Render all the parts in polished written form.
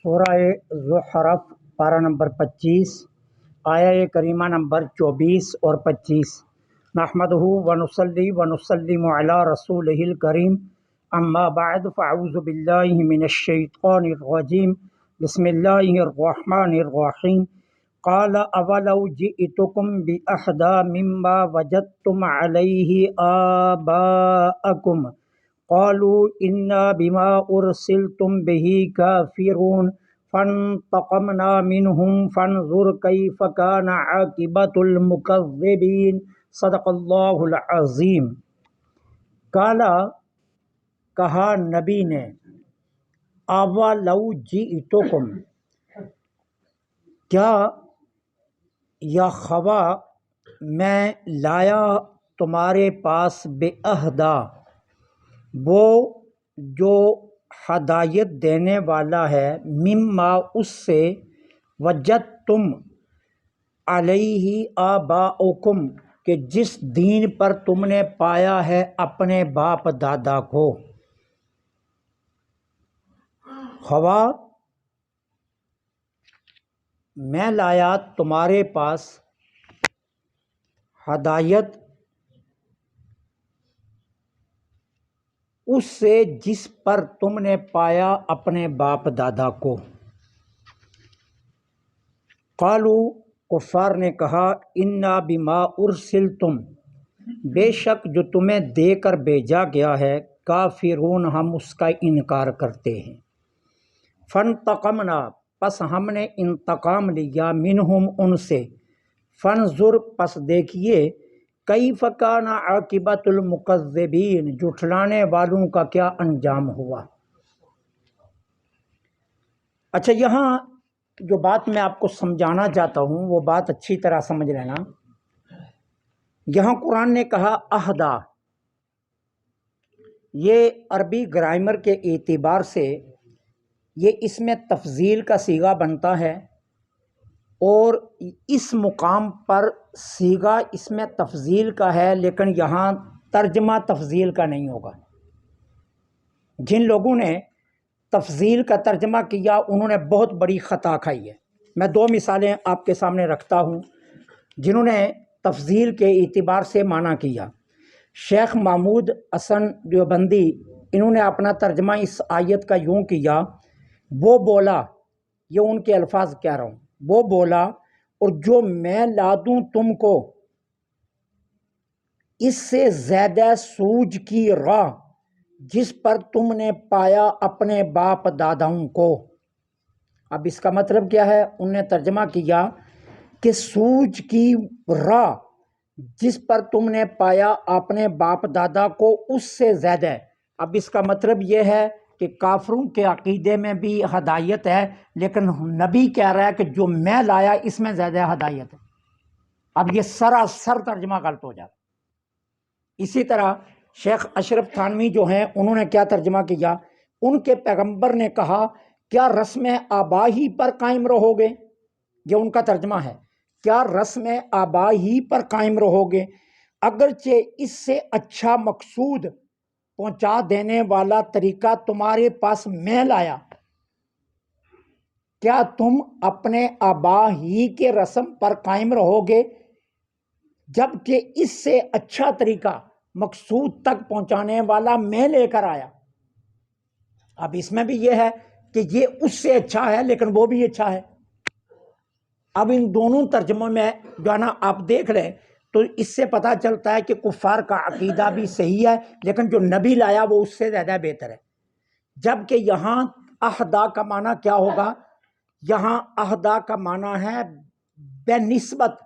سورہ زخرف پارہ نمبر 25 آیہ کریمہ نمبر 24 اور 25۔ نحمدہ ونصلی ونسلم علی رسولہ الکریم، اما بعد فاعوذ باللہ من الشیطان الرجیم، بسم اللہ الرحمن الرحیم۔ قال اولو جئتکم باحدی مما وجدتم علیہ آباءکم قالوا انا بما ارسلتم به کافرون فانتقمنا منهم فانظر کیف کان عاقبۃ المکذبین۔ صدق اللہ العظیم۔ کہا نبی نے، اولو جئتکم، کیا یا خوا میں لایا تمہارے پاس بے اہدا، وہ جو ہدایت دینے والا ہے، مما اس سے، وجدتم علیہ آباؤکم کہ جس دین پر تم نے پایا ہے اپنے باپ دادا کو۔ خوا میں لایا تمہارے پاس ہدایت اس سے جس پر تم نے پایا اپنے باپ دادا کو۔ قالو، کفار نے کہا، انا بما ارسلتم، بے شک جو تمہیں دے کر بھیجا گیا ہے، کافرون، ہم اس کا انکار کرتے ہیں۔ فانتقمنا، پس ہم نے انتقام لیا، منہم، ان سے، فانظر، پس دیکھیے، کیف کان عاقبۃ المکذبین، جھٹلانے والوں کا کیا انجام ہوا۔ اچھا، یہاں جو بات میں آپ کو سمجھانا چاہتا ہوں وہ بات اچھی طرح سمجھ لینا۔ یہاں قرآن نے کہا اہدا، یہ عربی گرامر کے اعتبار سے یہ اس میں تفضیل کا صیغہ بنتا ہے، اور اس مقام پر صیغہ اس میں تفضیل کا ہے، لیکن یہاں ترجمہ تفضیل کا نہیں ہوگا۔ جن لوگوں نے تفضیل کا ترجمہ کیا انہوں نے بہت بڑی خطا کھائی ہے۔ میں دو مثالیں آپ کے سامنے رکھتا ہوں جنہوں نے تفضیل کے اعتبار سے معنی کیا۔ شیخ محمود حسن دیوبندی، انہوں نے اپنا ترجمہ اس آیت کا یوں کیا، وہ بولا، یہ ان کے الفاظ کہہ رہا ہوں، وہ بولا، اور جو میں لا دوں تم کو اس سے زیادہ سوجھ کی راہ جس پر تم نے پایا اپنے باپ داداؤں کو۔ اب اس کا مطلب کیا ہے؟ انہوں نے ترجمہ کیا کہ سوجھ کی راہ جس پر تم نے پایا اپنے باپ دادا کو اس سے زیادہ ہے۔ اب اس کا مطلب یہ ہے کہ کافروں کے عقیدے میں بھی ہدایت ہے، لیکن نبی کہہ رہا ہے کہ جو میں لایا اس میں زیادہ ہدایت ہے۔ اب یہ سراسر ترجمہ غلط ہو جاتا۔ اسی طرح شیخ اشرف تھانوی جو ہیں، انہوں نے کیا ترجمہ کیا؟ ان کے پیغمبر نے کہا، کیا رسم آبا ہی پر قائم رہو گے؟ یہ ان کا ترجمہ ہے، کیا رسم آبا ہی پر قائم رہو گے، اگرچہ اس سے اچھا مقصود پہنچا دینے والا طریقہ تمہارے پاس میں لایا۔ کیا تم اپنے آبا ہی کے رسم پر قائم رہو گے جبکہ اس سے اچھا طریقہ مقصود تک پہنچانے والا میں لے کر آیا؟ اب اس میں بھی یہ ہے کہ یہ اس سے اچھا ہے لیکن وہ بھی اچھا ہے۔ اب ان دونوں ترجموں میں جو ہے نا آپ دیکھ لیں تو اس سے پتہ چلتا ہے کہ کفار کا عقیدہ بھی صحیح ہے، لیکن جو نبی لایا وہ اس سے زیادہ بہتر ہے۔ جبکہ یہاں اہدا کا معنی کیا ہوگا؟ یہاں اہدا کا معنی ہے بے نسبت،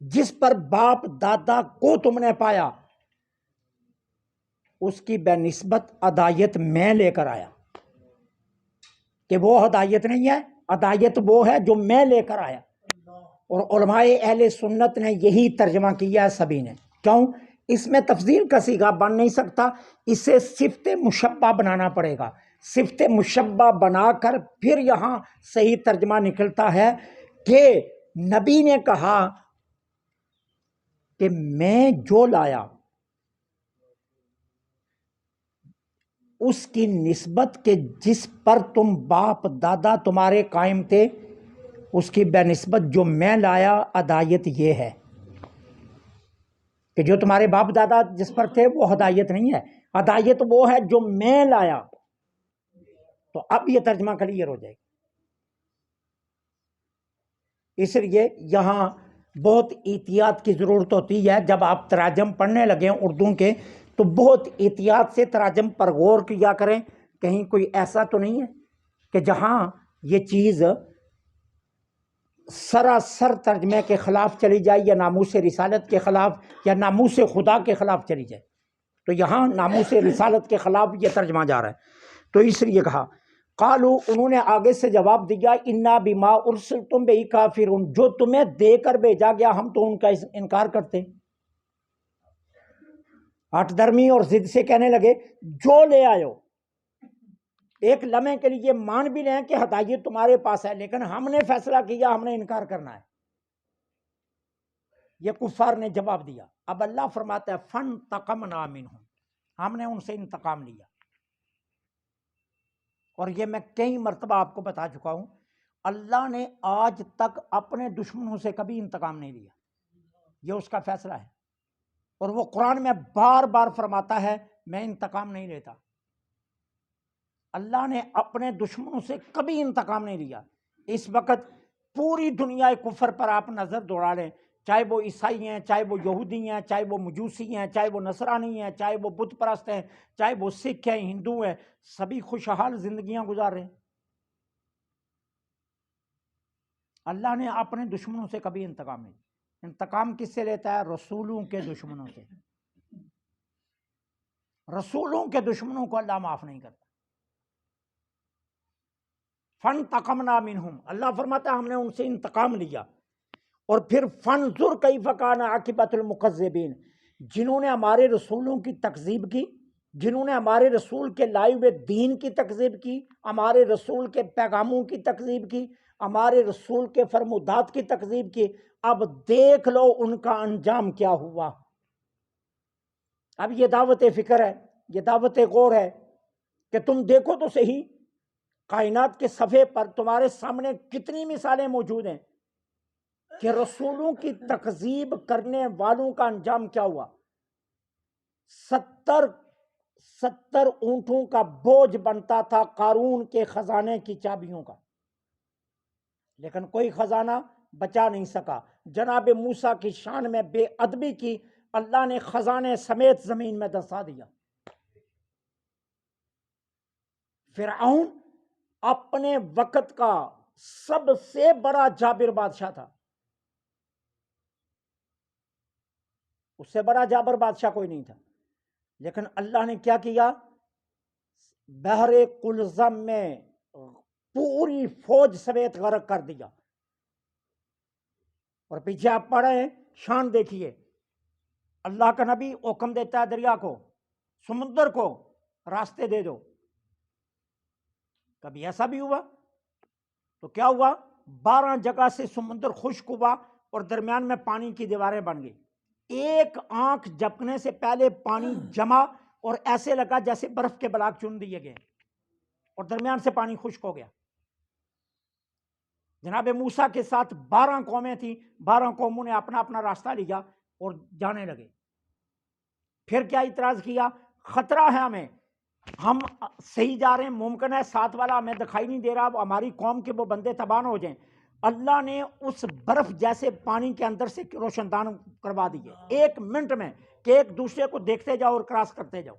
جس پر باپ دادا کو تم نے پایا اس کی بے نسبت ہدایت میں لے کر آیا، کہ وہ ہدایت نہیں ہے، ہدایت وہ ہے جو میں لے کر آیا۔ اور علماء اہل سنت نے یہی ترجمہ کیا ہے سبھی نے۔ کیوں؟ اس میں تفضیل کا صیغہ بن نہیں سکتا، اسے صفت مشبہ بنانا پڑے گا۔ صفت مشبہ بنا کر پھر یہاں صحیح ترجمہ نکلتا ہے کہ نبی نے کہا کہ میں جو لایا اس کی نسبت کے جس پر تم باپ دادا تمہارے قائم تھے اس کی بہ نسبت جو میں لایا ہدایت یہ ہے کہ جو تمہارے باپ دادا جس پر تھے وہ ہدایت نہیں ہے، ہدایت وہ ہے جو میں لایا۔ تو اب یہ ترجمہ کلیئر ہو جائے گا۔ اس لیے یہاں بہت احتیاط کی ضرورت ہوتی ہے، جب آپ تراجم پڑھنے لگیں اردو کے تو بہت احتیاط سے تراجم پر غور کیا کریں، کہیں کوئی ایسا تو نہیں ہے کہ جہاں یہ چیز سراسر ترجمے کے خلاف چلی جائے یا ناموس رسالت کے خلاف یا ناموس خدا کے خلاف چلی جائے۔ تو یہاں ناموس رسالت کے خلاف یہ ترجمہ جا رہا ہے، تو اس لیے کہا قالو، انہوں نے آگے سے جواب دیا انا بما ارسلتم بہ کافرون، جو تمہیں دے کر بھیجا گیا ہم تو ان کا انکار کرتے۔ ہٹ درمی اور ضد سے کہنے لگے جو لے آئے ہو، ایک لمحے کے لیے مان بھی لیں کہ ہدایت تمہارے پاس ہے، لیکن ہم نے فیصلہ کیا ہم نے انکار کرنا ہے۔ یہ کفار نے جواب دیا۔ اب اللہ فرماتا ہے فانتقمنا منہم، ہم نے ان سے انتقام لیا۔ اور یہ میں کئی مرتبہ آپ کو بتا چکا ہوں، اللہ نے آج تک اپنے دشمنوں سے کبھی انتقام نہیں لیا، یہ اس کا فیصلہ ہے، اور وہ قرآن میں بار بار فرماتا ہے میں انتقام نہیں لیتا۔ اللہ نے اپنے دشمنوں سے کبھی انتقام نہیں لیا۔ اس وقت پوری دنیا کفر پر آپ نظر دوڑا لیں، چاہے وہ عیسائی ہیں، چاہے وہ یہودی ہیں، چاہے وہ مجوسی ہیں، چاہے وہ نصرانی ہیں، چاہے وہ بت پرست ہیں، چاہے وہ سکھ ہیں، ہندو ہیں، سبھی خوشحال زندگیاں گزار رہے ہیں۔ اللہ نے اپنے دشمنوں سے کبھی انتقام نہیں۔ انتقام کس سے لیتا ہے؟ رسولوں کے دشمنوں سے۔ رسولوں کے دشمنوں کو اللہ معاف نہیں کرتا۔ فانتقمنا منہم، اللہ فرماتا ہے ہم نے ان سے انتقام لیا۔ اور پھر فانظر کیف کان عاقبۃ المکذبین، جنہوں نے ہمارے رسولوں کی تکذیب کی، جنہوں نے ہمارے رسول کے لائے ہوئے دین کی تکذیب کی، ہمارے رسول کے پیغاموں کی تکذیب کی، ہمارے رسول کے فرمودات کی تکذیب کی، اب دیکھ لو ان کا انجام کیا ہوا۔ اب یہ دعوت فکر ہے، یہ دعوت غور ہے کہ تم دیکھو تو صحیح، کائنات کے صفحے پر تمہارے سامنے کتنی مثالیں موجود ہیں کہ رسولوں کی تکذیب کرنے والوں کا انجام کیا ہوا۔ 70 اونٹوں کا بوجھ بنتا تھا قارون کے خزانے کی چابیوں کا، لیکن کوئی خزانہ بچا نہیں سکا۔ جناب موسیٰ کی شان میں بے ادبی کی، اللہ نے خزانے سمیت زمین میں دسا دیا۔ فرعون اپنے وقت کا سب سے بڑا جابر بادشاہ تھا، اس سے بڑا جابر بادشاہ کوئی نہیں تھا، لیکن اللہ نے کیا کیا؟ بحر قلزم میں پوری فوج سمیت غرق کر دیا۔ اور پیچھے آپ پڑھ رہے ہیں، شان دیکھیے، اللہ کا نبی حکم دیتا ہے دریا کو، سمندر کو راستے دے دو۔ کبھی ایسا بھی ہوا؟ تو کیا ہوا؟ 12 جگہ سے سمندر خشک ہوا اور درمیان میں پانی کی دیواریں بن گئی۔ ایک آنکھ جھپکنے سے پہلے پانی جمع اور ایسے لگا جیسے برف کے بلاک چن دیے گئے، اور درمیان سے پانی خشک ہو گیا۔ جناب موسیٰ کے ساتھ 12 قومیں تھیں، 12 قوموں نے اپنا اپنا راستہ لیا اور جانے لگے۔ پھر کیا اعتراض کیا؟ خطرہ ہے ہمیں، ہم صحیح جا رہے ہیں، ممکن ہے ساتھ والا ہمیں دکھائی نہیں دے رہا، ہماری قوم کے وہ بندے تباہ ہو جائیں۔ اللہ نے اس برف جیسے پانی کے اندر سے روشن دان کروا دیے 1 منٹ میں، کہ ایک دوسرے کو دیکھتے جاؤ اور کراس کرتے جاؤ۔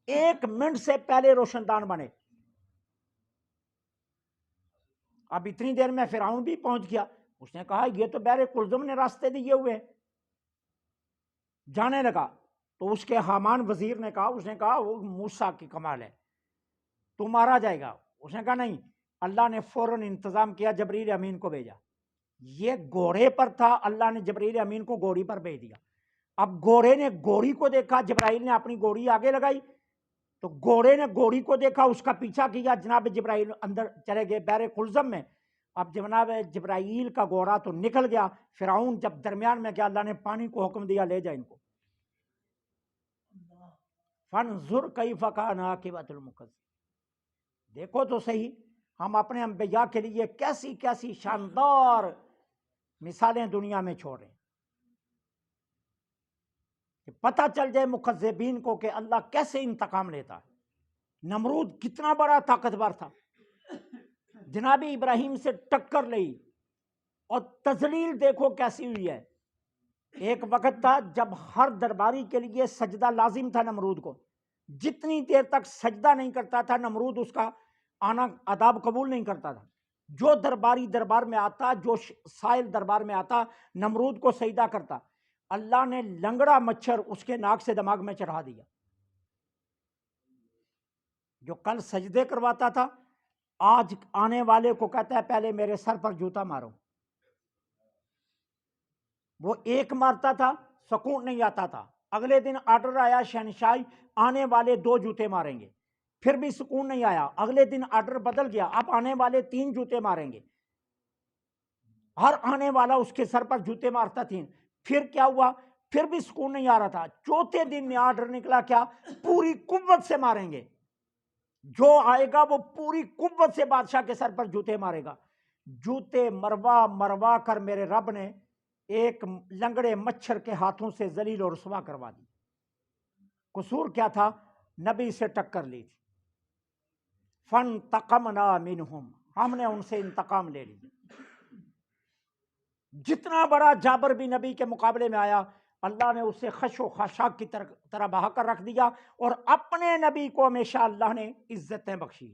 1 منٹ سے پہلے روشن دان بنے۔ اب اتنی دیر میں فرعون بھی پہنچ گیا، اس نے کہا یہ تو بحر قلزم نے راستے دیے ہوئے، جانے لگا۔ تو اس کے حامان وزیر نے کہا، اس نے کہا وہ موسیٰ کی کمال ہے، تو مارا جائے گا۔ اس نے کہا نہیں، اللہ نے فوراً انتظام کیا، جبریل امین کو بھیجا۔ یہ گھوڑے پر تھا، اللہ نے جبریل امین کو گھوڑی پر بھیج دیا۔ اب گھوڑے نے گھوڑی کو دیکھا، جبرائیل نے اپنی گھوڑی آگے لگائی، تو گھوڑے نے گھوڑی کو دیکھا، اس کا پیچھا کیا، جناب جبرائیل اندر چلے گئے بحر قلزم میں۔ اب جناب جبرائیل کا گھوڑا تو نکل گیا، فرعون جب درمیان میں گیا، اللہ نے پانی کو حکم دیا لے جا ان کو۔ فانظر کیف کان عاقبۃ المکذبین، دیکھو تو صحیح ہم اپنے انبیاء کے لیے کیسی کیسی شاندار مثالیں دنیا میں چھوڑ رہے ہیں کہ پتہ چل جائے مکذبین کو کہ اللہ کیسے انتقام لیتا ہے۔ نمرود کتنا بڑا طاقتور تھا، جناب ابراہیم سے ٹکر لئی اور تذلیل دیکھو کیسی ہوئی ہے۔ ایک وقت تھا جب ہر درباری کے لیے سجدہ لازم تھا نمرود کو، جتنی دیر تک سجدہ نہیں کرتا تھا نمرود اس کا آنا آداب قبول نہیں کرتا تھا۔ جو درباری دربار میں آتا، جو سائل دربار میں آتا، نمرود کو سجدہ کرتا۔ اللہ نے لنگڑا مچھر اس کے ناک سے دماغ میں چڑھا دیا، جو کل سجدے کرواتا تھا آج آنے والے کو کہتا ہے پہلے میرے سر پر جوتا مارو۔ وہ ایک مارتا تھا سکون نہیں آتا تھا، اگلے دن آرڈر آیا شہنشاہی آنے والے 2 جوتے ماریں گے، پھر بھی سکون نہیں آیا، اگلے دن آرڈر بدل گیا، اب آنے والے 3 جوتے ماریں گے، ہر آنے والا اس کے سر پر جوتے مارتا تھا۔ پھر کیا ہوا، پھر بھی سکون نہیں آ رہا تھا، چوتھے دن میں آرڈر نکلا کیا، پوری قوت سے ماریں گے، جو آئے گا وہ پوری قوت سے بادشاہ کے سر پر جوتے مارے گا۔ جوتے مروا مروا کر میرے رب نے ایک لنگڑے مچھر کے ہاتھوں سے ذلیل و رسوا کروا دی۔ قصور کیا تھا، نبی سے ٹکر لی تھی۔ فانتقمنا منہم، ہم نے ان سے انتقام لے لی۔ جتنا بڑا جابر بھی نبی کے مقابلے میں آیا اللہ نے اسے خش و خاشاک کی طرح بہا کر رکھ دیا، اور اپنے نبی کو ہمیشہ اللہ نے عزتیں بخشی۔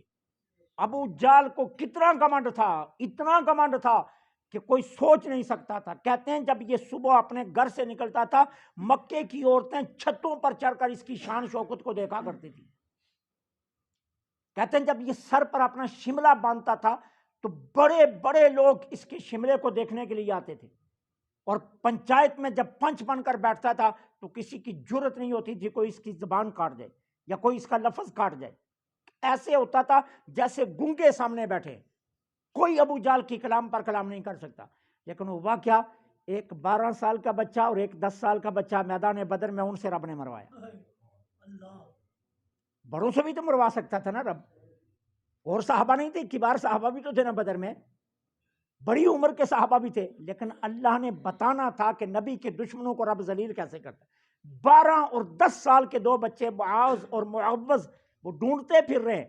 ابو جال کو کتنا گھمنڈ تھا، اتنا گھمنڈ تھا کہ کوئی سوچ نہیں سکتا تھا۔ کہتے ہیں جب یہ صبح اپنے گھر سے نکلتا تھا مکے کی عورتیں چھتوں پر چڑھ کر اس کی شان شوکت کو دیکھا کرتی تھی۔ کہتے ہیں جب یہ سر پر اپنا شملہ باندھتا تھا تو بڑے بڑے لوگ اس کے شملے کو دیکھنے کے لیے آتے تھے، اور پنچایت میں جب پنچ بن کر بیٹھتا تھا تو کسی کی جرت نہیں ہوتی تھی کوئی اس کی زبان کاٹ دے یا کوئی اس کا لفظ کاٹ جائے۔ ایسے ہوتا تھا جیسے گونگے سامنے بیٹھے، کوئی ابو جال کی کلام پر کلام نہیں کر سکتا۔ لیکن ہوا کیا، ایک 12 سال کا بچہ اور ایک 10 سال کا بچہ میدان بدر میں، ان سے رب نے مروایا۔ بڑوں سے بھی تو مروا سکتا تھا نا رب، اور صحابہ نہیں تھے، کبار صحابہ بھی تو تھے نا بدر میں، بڑی عمر کے صحابہ بھی تھے، لیکن اللہ نے بتانا تھا کہ نبی کے دشمنوں کو رب ذلیل کیسے کرتا ہے۔ 12 اور 10 سال کے 2 بچے معاذ اور معوذ وہ ڈھونڈتے پھر رہے۔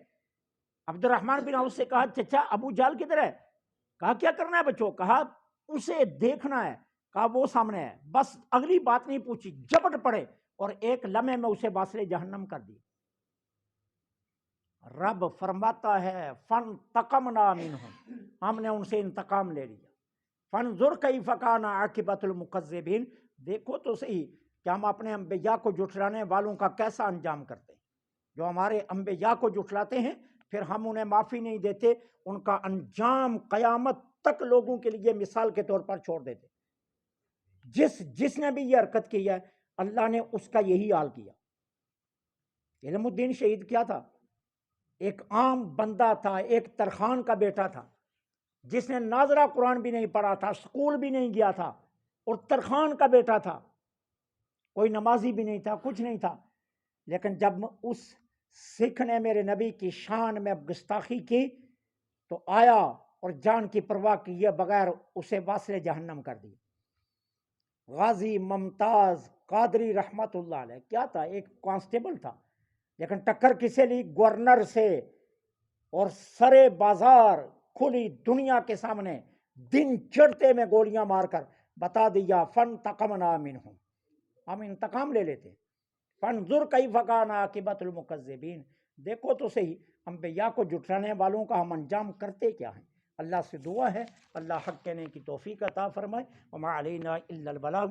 عبد الرحمن بن عوف سے کہا چچا ابو جال کدھر ہے؟ کہا کیا کرنا ہے بچوں؟ کہا اسے دیکھنا ہے۔ کہا وہ سامنے ہے، بس اگلی بات نہیں پوچھی، جھپٹ پڑے اور ایک لمحے میں اسے واصل جہنم کر دی۔ رب فرماتا ہے فانتقمنا منہم، ہم نے ان سے انتقام لے لیا۔ فانظر کیف کان عاقبۃ المکذبین، دیکھو تو صحیح کہ ہم اپنے انبیاء کو جھٹلانے والوں کا کیسا انجام کرتے ہیں۔ جو ہمارے انبیاء کو جھٹلاتے ہیں پھر ہم انہیں معافی نہیں دیتے، ان کا انجام قیامت تک لوگوں کے لیے مثال کے طور پر چھوڑ دیتے۔ جس نے بھی یہ حرکت کی ہے اللہ نے اس کا یہی حال کیا۔ علم الدین شہید کیا تھا؟ ایک عام بندہ تھا، ایک ترخان کا بیٹا تھا، جس نے ناظرہ قرآن بھی نہیں پڑھا تھا، سکول بھی نہیں گیا تھا، اور ترخان کا بیٹا تھا، کوئی نمازی بھی نہیں تھا، کچھ نہیں تھا۔ لیکن جب اس سکھ نے میرے نبی کی شان میں گستاخی کی تو آیا اور جان کی پرواہ کیے بغیر اسے واصل جہنم کر دی۔ غازی ممتاز قادری رحمت اللہ علیہ کیا تھا؟ ایک کانسٹیبل تھا، لیکن ٹکر کسے لی؟ گورنر سے، اور سرے بازار کھلی دنیا کے سامنے دن چڑھتے میں گولیاں مار کر بتا دیا فانتقمنا منہم، ہم انتقام لے لیتے۔ فانظر کیف کان عاقبۃ المکذبین، دیکھو تو صحیح انبیاء کو جھٹلانے والوں کا ہم انجام کرتے کیا ہیں۔ اللہ سے دعا ہے اللہ حق کہنے کی توفیق عطا فرمائے۔ وما علینا الا البلاغ۔